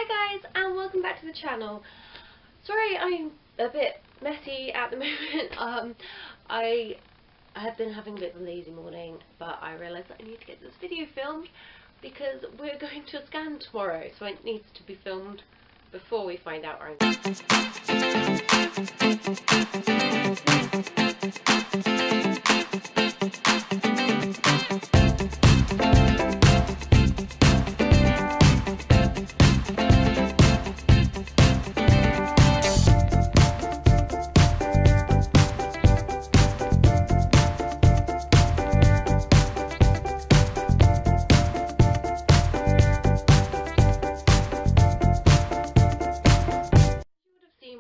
Hi guys, and welcome back to the channel. Sorry I'm a bit messy at the moment. I have been having a bit of a lazy morning, but I realised that I need to get this video filmed because we're going to a scan tomorrow, so it needs to be filmed before we find out our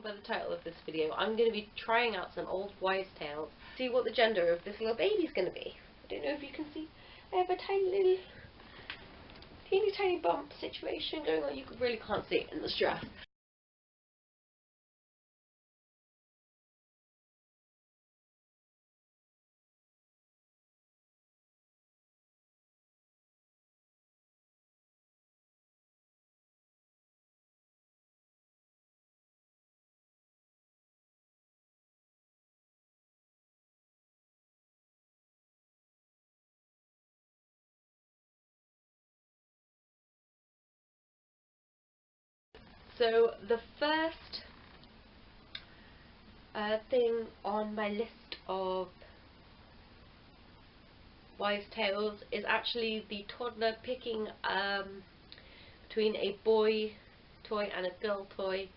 by the title of this video, I'm going to be trying out some old wives' tales, see what the gender of this little baby's going to be. I don't know if you can see, I have a tiny bump situation going on. You really can't see it in this dress. So the first thing on my list of wives' tales is actually the toddler picking between a boy toy and a girl toy.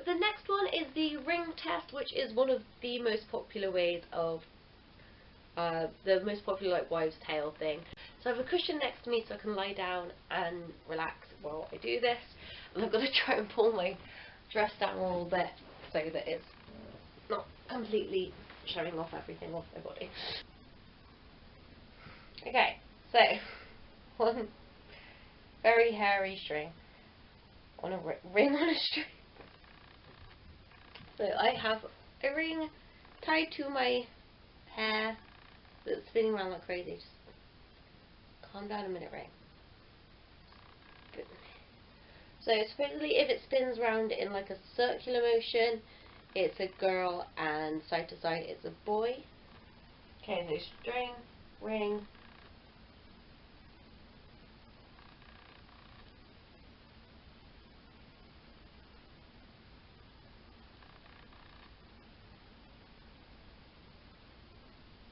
The next one is the ring test, which is one of the most popular ways of the most popular like wives' tale thing. So I have a cushion next to me so I can lie down and relax while I do this, and I'm going to try and pull my dress down a little bit so that it's not completely showing off everything off my body. Okay, so one very hairy string on a ring on a string. So I have a ring tied to my hair that's spinning around like crazy. Just calm down a minute, ring. Good. So supposedly if it spins around in like a circular motion, it's a girl, and side to side it's a boy. Okay, so string, ring.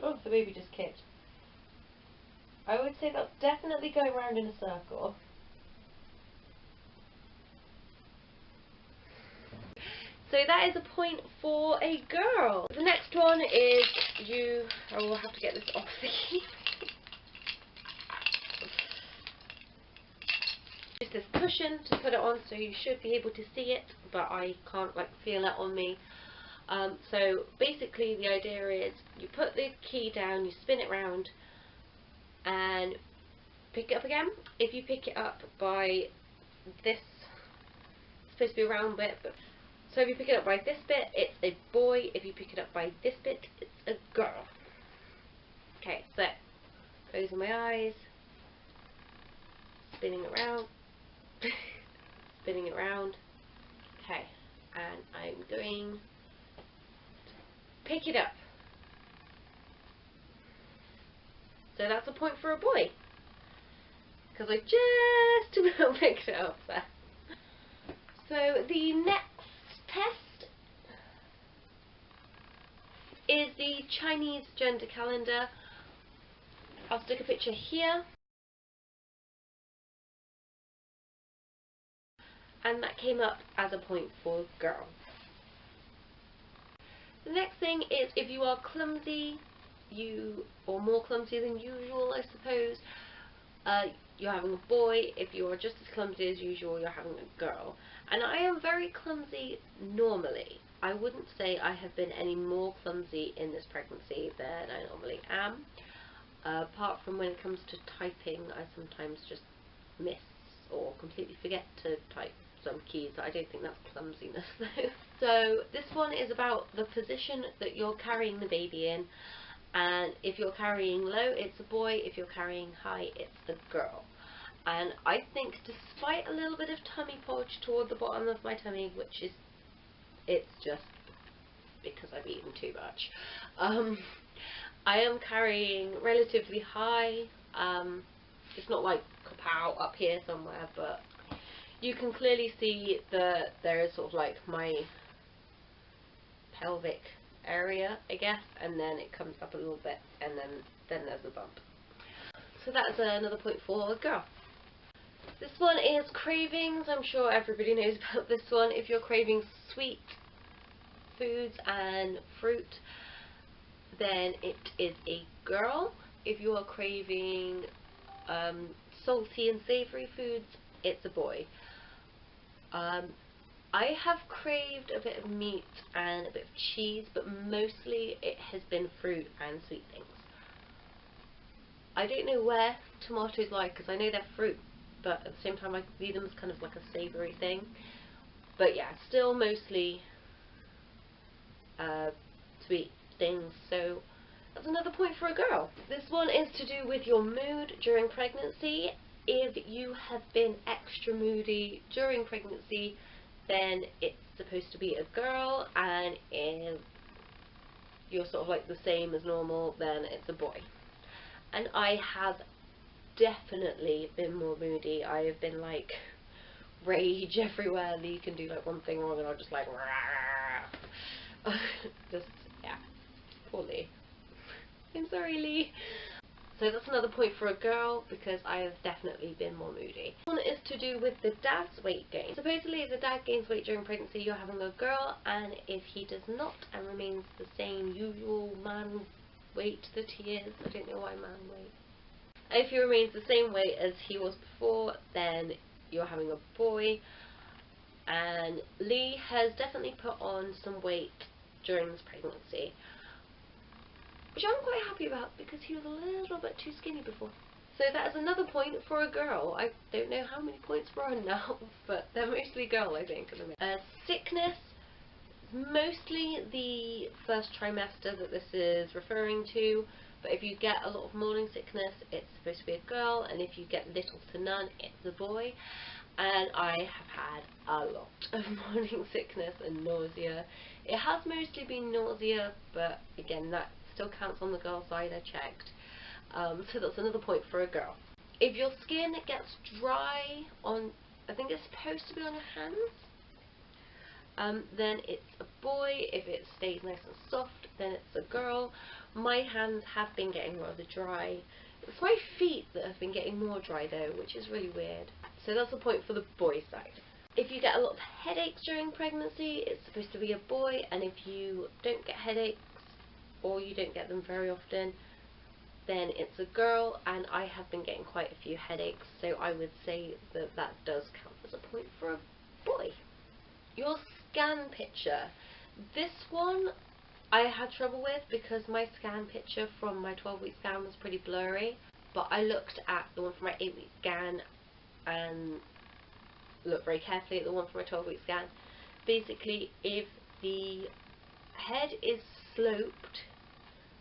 Oh, the baby just kicked. I would say that's definitely going around in a circle. So that is a point for a girl. The next one is I will have to get this off the Use this cushion to put it on, so you should be able to see it, but I can't like feel it on me. So basically the idea is you put the key down, you spin it round and pick it up again. If you pick it up by this, it's supposed to be a round bit, but so if you pick it up by this bit, it's a boy. If you pick it up by this bit, it's a girl. Okay, so closing my eyes, spinning it round, spinning it round. Okay, and I'm going to pick it up. So that's a point for a boy, because I just about picked it up there. So the next test is the Chinese gender calendar. I'll stick a picture here. And that came up as a point for girl. The next thing is if you are clumsy, or more clumsy than usual, I suppose, you're having a boy. If you are just as clumsy as usual, you're having a girl. And I am very clumsy normally. I wouldn't say I have been any more clumsy in this pregnancy than I normally am. Apart from when it comes to typing, I sometimes just miss or completely forget to type some keys. I don't think that's clumsiness though. So this one is about the position that you're carrying the baby in, and if you're carrying low, it's a boy. If you're carrying high, it's the girl. And I think, despite a little bit of tummy podge toward the bottom of my tummy, which is, it's just because I've eaten too much, I am carrying relatively high. It's not like kapow up here somewhere, but you can clearly see that there is sort of like my pelvic area, I guess, and then it comes up a little bit, and then there's a bump. So that's another point for a girl. This one is cravings. I'm sure everybody knows about this one. If you're craving sweet foods and fruit, then it is a girl. If you are craving salty and savoury foods, it's a boy. I have craved a bit of meat and a bit of cheese, but mostly it has been fruit and sweet things. I don't know where tomatoes lie, because I know they're fruit, but at the same time I view them as kind of like a savoury thing. But yeah, still mostly sweet things, so that's another point for a girl. This one is to do with your mood during pregnancy. If you have been extra moody during pregnancy, then it's supposed to be a girl, and if you're sort of like the same as normal, then it's a boy. And I have definitely been more moody. I have been like rage everywhere. Lee can do like one thing wrong and I'll just like just, yeah, poor Lee. I'm sorry, Lee. So that's another point for a girl, because I have definitely been more moody. One is to do with the dad's weight gain. Supposedly if the dad gains weight during pregnancy, you're having a girl, and if he does not and remains the same usual man weight that he is, I don't know why man weight. If he remains the same weight as he was before, then you're having a boy. And Lee has definitely put on some weight during this pregnancy, which I'm quite happy about, because he was a little bit too skinny before. So that is another point for a girl. I don't know how many points we're on now, but they're mostly girl, I think. Sickness, mostly the first trimester that this is referring to, but if you get a lot of morning sickness, it's supposed to be a girl, and if you get little to none, it's a boy. And I have had a lot of morning sickness and nausea. It has mostly been nausea, but again, that still counts on the girl side, I checked. So that's another point for a girl. If your skin gets dry on, I think it's supposed to be on your hands, then it's a boy. If it stays nice and soft, then it's a girl. My hands have been getting rather dry. It's my feet that have been getting more dry though, which is really weird. So that's a point for the boy side. If you get a lot of headaches during pregnancy, it's supposed to be a boy, and if you don't get headaches, or you don't get them very often, then it's a girl, and I have been getting quite a few headaches, so I would say that that does count as a point for a boy. Your scan picture. This one I had trouble with, because my scan picture from my 12-week scan was pretty blurry, but I looked at the one from my 8-week scan and looked very carefully at the one from my 12-week scan. Basically, if the head is sloped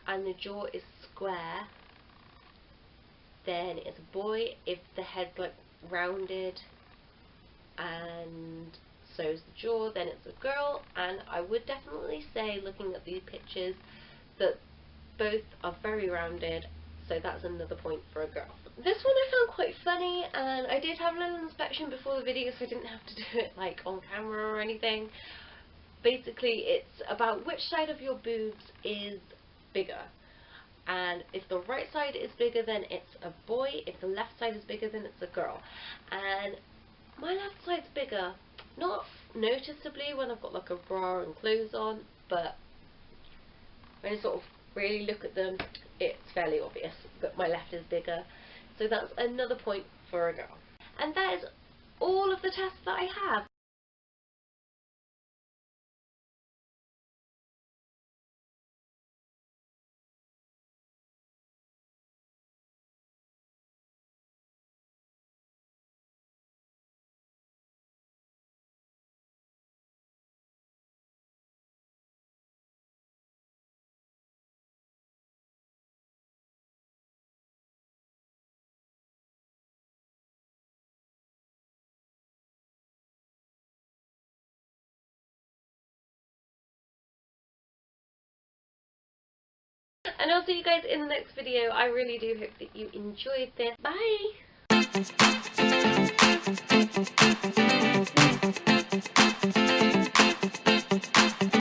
and the jaw is square, then it's a boy. If the head's like rounded and so is the jaw, then it's a girl. And I would definitely say, looking at these pictures, that both are very rounded, so that's another point for a girl. This one I found quite funny, and I did have a little inspection before the video, so I didn't have to do it like on camera or anything. Basically, it's about which side of your boobs is bigger, and if the right side is bigger, then it's a boy. If the left side is bigger, then it's a girl. And my left side's bigger, not noticeably when I've got like a bra and clothes on, but when I sort of really look at them, it's fairly obvious that my left is bigger. So that's another point for a girl. And that is all of the tests that I have. And I'll see you guys in the next video. I really do hope that you enjoyed this. Bye!